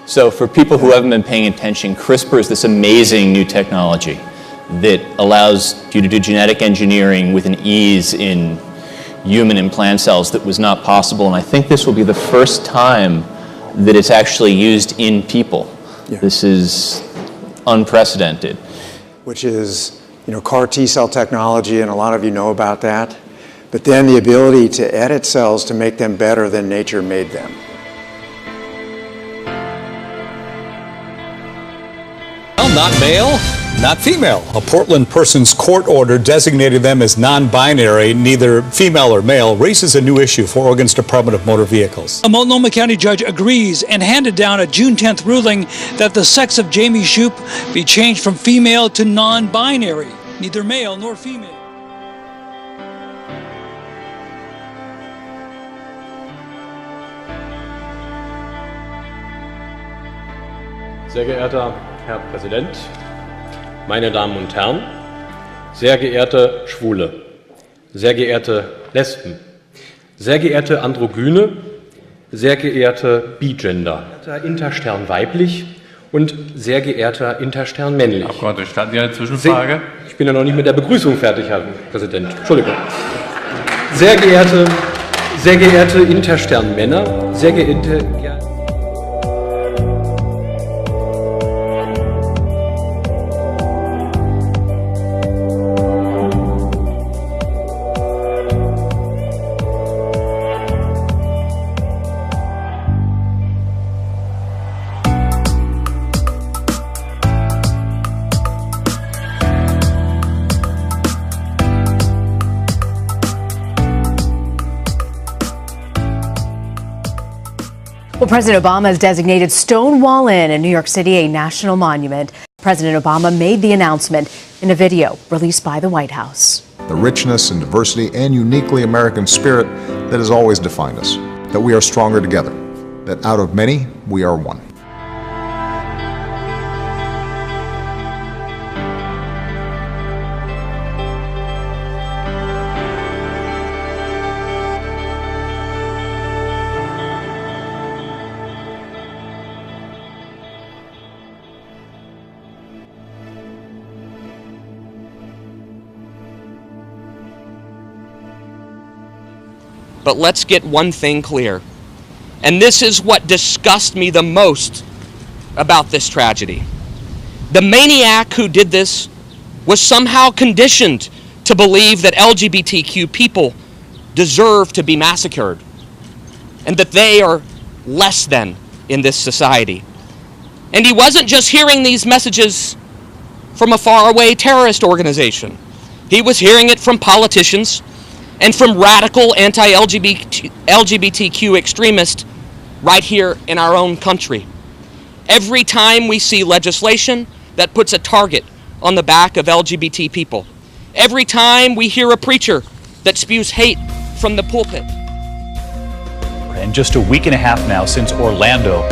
So for people who haven't been paying attention, CRISPR is this amazing new technology that allows you to do genetic engineering with an ease in human and plant cells that was not possible. And I think this will be the first time that it's actually used in people. Yeah. This is unprecedented. Which is, CAR T-cell technology, and a lot of you know about that. But then the ability to edit cells to make them better than nature made them. Well, not male, not female. A Portland person's court order designated them as non-binary, neither female or male, raises a new issue for Oregon's Department of Motor Vehicles. A Multnomah County judge agrees and handed down a June 10th ruling that the sex of Jamie Shoup be changed from female to non-binary, neither male nor female. Sehr geehrter Herr Präsident, meine Damen und Herren, sehr geehrte Schwule, sehr geehrte Lesben, sehr geehrte Androgyne, sehr geehrte Bigender, Interstern weiblich und sehr geehrter Interstern männlich. Abgeordnete, starten Sie eine Zwischenfrage? Ich bin ja noch nicht mit der Begrüßung fertig, Herr Präsident. Entschuldigung. Sehr geehrte Interstern Männer, sehr geehrte... Well, President Obama has designated Stonewall Inn in New York City a national monument. President Obama made the announcement in a video released by the White House. The richness and diversity and uniquely American spirit that has always defined us. That we are stronger together. That out of many, we are one. But let's get one thing clear. And this is what disgusts me the most about this tragedy. The maniac who did this was somehow conditioned to believe that LGBTQ people deserve to be massacred and that they are less than in this society. And he wasn't just hearing these messages from a faraway terrorist organization. He was hearing it from politicians and from radical anti-LGBTQ extremists right here in our own country. Every time we see legislation that puts a target on the back of LGBT people, every time we hear a preacher that spews hate from the pulpit. And just a week and a half now since Orlando,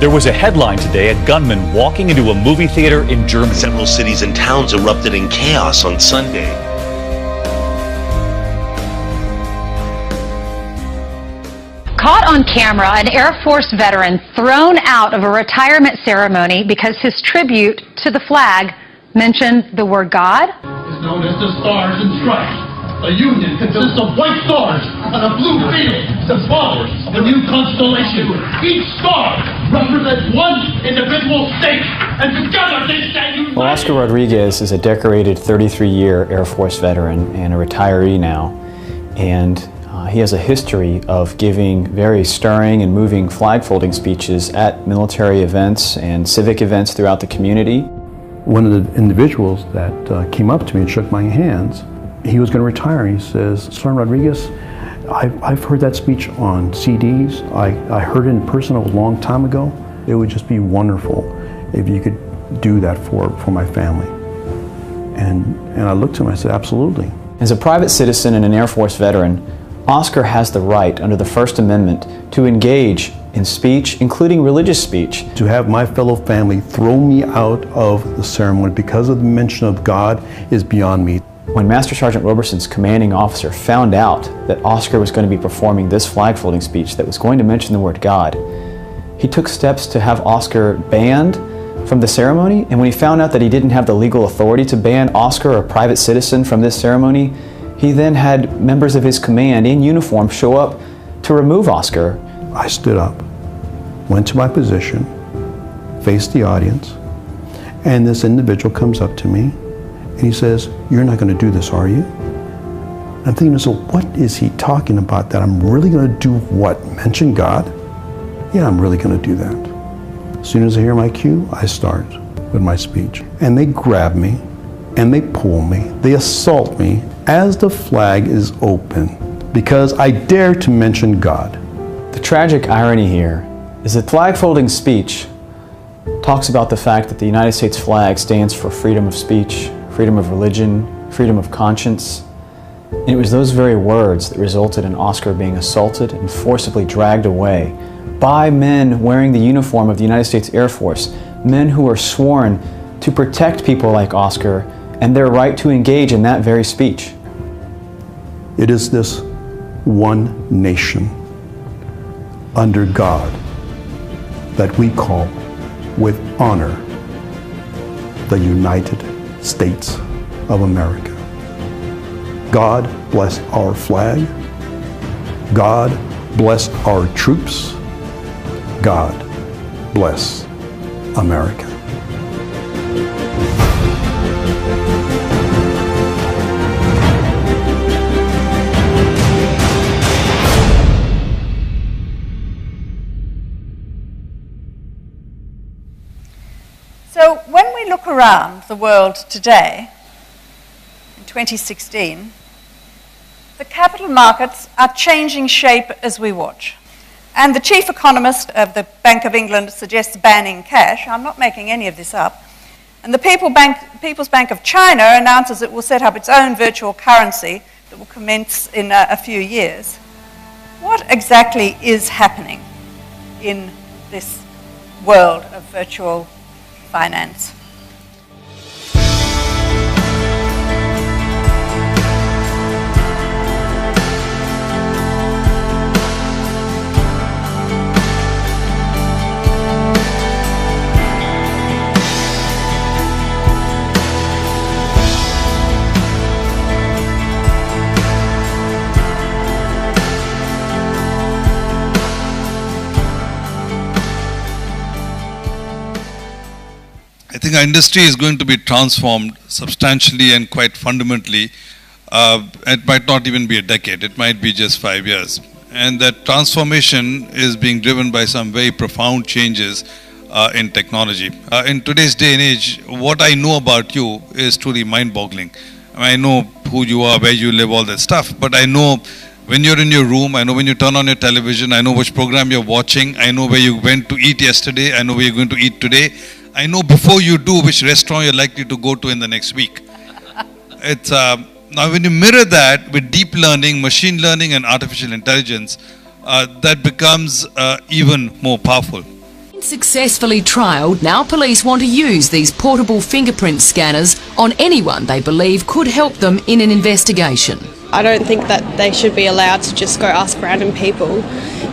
there was a headline today, a gunman walking into a movie theater in Germany. Several cities and towns erupted in chaos on Sunday. Caught on camera, an Air Force veteran thrown out of a retirement ceremony because his tribute to the flag mentioned the word God. It's known as the Stars and Stripes. A union consists of white stars on a blue field, symbolic of a new constellation. Each star represents one individual state, and together they stand united. Well, Oscar Rodriguez is a decorated 33-year Air Force veteran and a retiree now, and he has a history of giving very stirring and moving flag-folding speeches at military events and civic events throughout the community. One of the individuals that came up to me and shook my hands, he was going to retire. He says, Sergeant Rodriguez, I've heard that speech on CDs. I heard it in person a long time ago. It would just be wonderful if you could do that for my family. And I looked at him and I said, absolutely. As a private citizen and an Air Force veteran, Oscar has the right under the First Amendment to engage in speech, including religious speech. To have my fellow family throw me out of the ceremony because of the mention of God is beyond me. When Master Sergeant Roberson's commanding officer found out that Oscar was going to be performing this flag folding speech that was going to mention the word God, he took steps to have Oscar banned from the ceremony, and when he found out that he didn't have the legal authority to ban Oscar, a private citizen, from this ceremony, he then had members of his command in uniform show up to remove Oscar. I stood up, went to my position, faced the audience, and this individual comes up to me and he says, "You're not going to do this, are you?" I'm thinking, so what is he talking about? That I'm really going to do what? Mention God? Yeah, I'm really going to do that. As soon as I hear my cue, I start with my speech. And they grab me, and they pull me, they assault me as the flag is open, because I dare to mention God. The tragic irony here is that flag-folding speech talks about the fact that the United States flag stands for freedom of speech, freedom of religion, freedom of conscience. And it was those very words that resulted in Oscar being assaulted and forcibly dragged away by men wearing the uniform of the United States Air Force, men who are sworn to protect people like Oscar and their right to engage in that very speech. It is this one nation under God that we call with honor the United States of America. God bless our flag. God bless our troops. God bless America. So when we look around the world today, in 2016, the capital markets are changing shape as we watch. And the chief economist of the Bank of England suggests banning cash. I'm not making any of this up. And the People's Bank of China announces it will set up its own virtual currency that will commence in a few years. What exactly is happening in this world of virtual finance? I think our industry is going to be transformed substantially and quite fundamentally. It might not even be a decade, it might be just 5 years. And that transformation is being driven by some very profound changes in technology. In today's day and age, what I know about you is truly mind-boggling. I know who you are, where you live, all that stuff, but I know when you're in your room, I know when you turn on your television, I know which program you're watching, I know where you went to eat yesterday, I know where you're going to eat today. I know before you do which restaurant you're likely to go to in the next week. It's now when you mirror that with deep learning, machine learning and artificial intelligence, that becomes even more powerful. Successfully trialled, now police want to use these portable fingerprint scanners on anyone they believe could help them in an investigation. I don't think that they should be allowed to just go ask random people.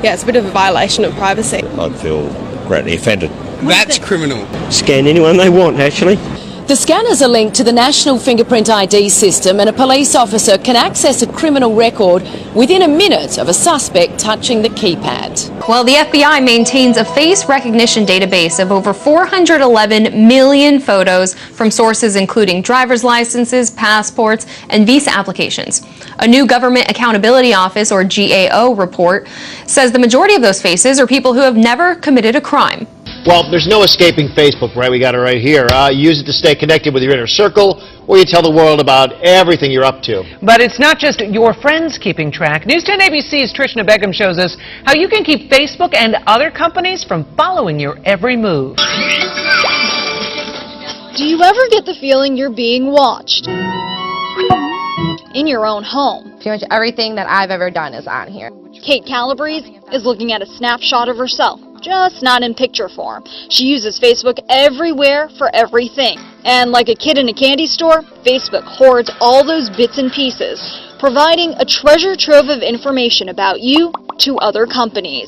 Yeah, it's a bit of a violation of privacy. I'd feel greatly offended. That's criminal. Scan anyone they want, actually. The scanners are linked to the National Fingerprint ID system, and a police officer can access a criminal record within a minute of a suspect touching the keypad. Well, the FBI maintains a face recognition database of over 411 million photos from sources including driver's licenses, passports, and visa applications. A new Government Accountability Office, or GAO, report says the majority of those faces are people who have never committed a crime. Well, there's no escaping Facebook, right? We got it right here. You use it to stay connected with your inner circle, or you tell the world about everything you're up to. But it's not just your friends keeping track. News 10 ABC's Trishna Begum shows us how you can keep Facebook and other companies from following your every move. Do you ever get the feeling you're being watched? In your own home. Pretty much everything that I've ever done is on here. Kate Calabrese is looking at a snapshot of herself, just not in picture form. She uses Facebook everywhere for everything. And like a kid in a candy store, Facebook hoards all those bits and pieces, providing a treasure trove of information about you to other companies.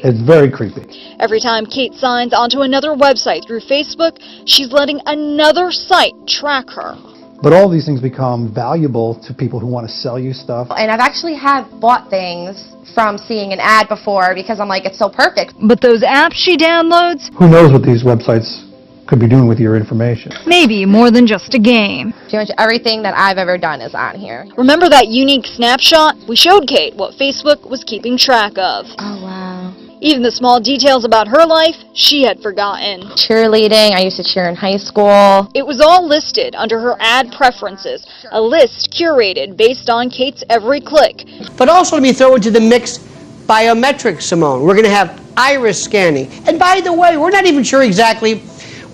It's very creepy. Every time Kate signs onto another website through Facebook, she's letting another site track her. But all these things become valuable to people who want to sell you stuff. And I've actually bought things from seeing an ad before because I'm like, it's so perfect. But those apps she downloads, Who knows what these websites could be doing with your information? maybe more than just a game. Pretty much everything that I've ever done is on here. Remember that unique snapshot? We showed Kate what Facebook was keeping track of. Oh, wow. Even the small details about her life, she had forgotten. Cheerleading, I used to cheer in high school. It was all listed under her ad preferences, a list curated based on Kate's every click. But also let me throw into the mix biometrics, Simone. We're going to have iris scanning. And by the way, we're not even sure exactly,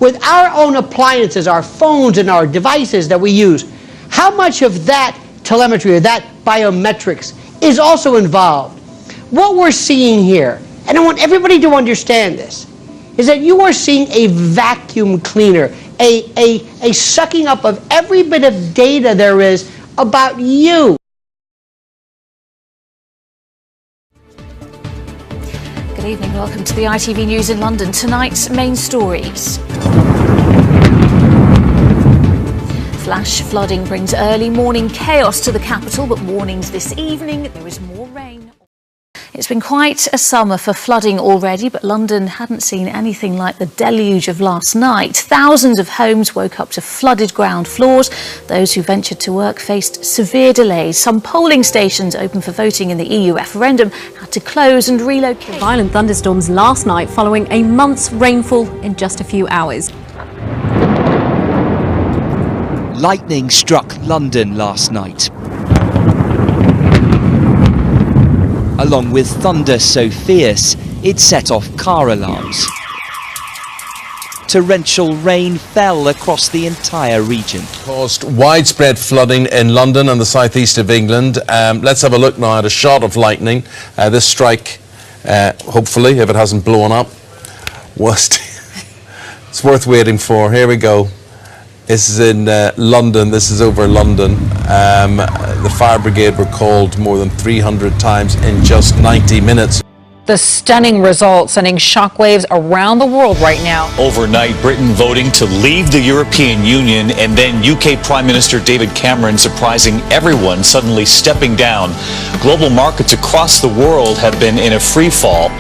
with our own appliances, our phones and our devices that we use, how much of that telemetry or that biometrics is also involved. What we're seeing here, and I want everybody to understand this, is that you are seeing a vacuum cleaner, a sucking up of every bit of data there is about you. Good evening, welcome to the ITV News in London. Tonight's main stories. Flash flooding brings early morning chaos to the capital, but warnings this evening there is more rain. It's been quite a summer for flooding already, but London hadn't seen anything like the deluge of last night. Thousands of homes woke up to flooded ground floors. Those who ventured to work faced severe delays. Some polling stations open for voting in the EU referendum had to close and relocate. Violent thunderstorms last night following a month's rainfall in just a few hours. Lightning struck London last night, along with thunder so fierce it set off car alarms. Torrential rain fell across the entire region. Caused widespread flooding in London and the southeast of England. Let's have a look now at a shot of lightning. This strike, hopefully, if it hasn't blown up, it's worth waiting for. Here we go. This is in London. This is over London. The fire brigade were called more than 300 times in just 90 minutes. The stunning result sending shockwaves around the world right now. Overnight, Britain voting to leave the European Union, and then UK Prime Minister David Cameron surprising everyone, suddenly stepping down. Global markets across the world have been in a free fall.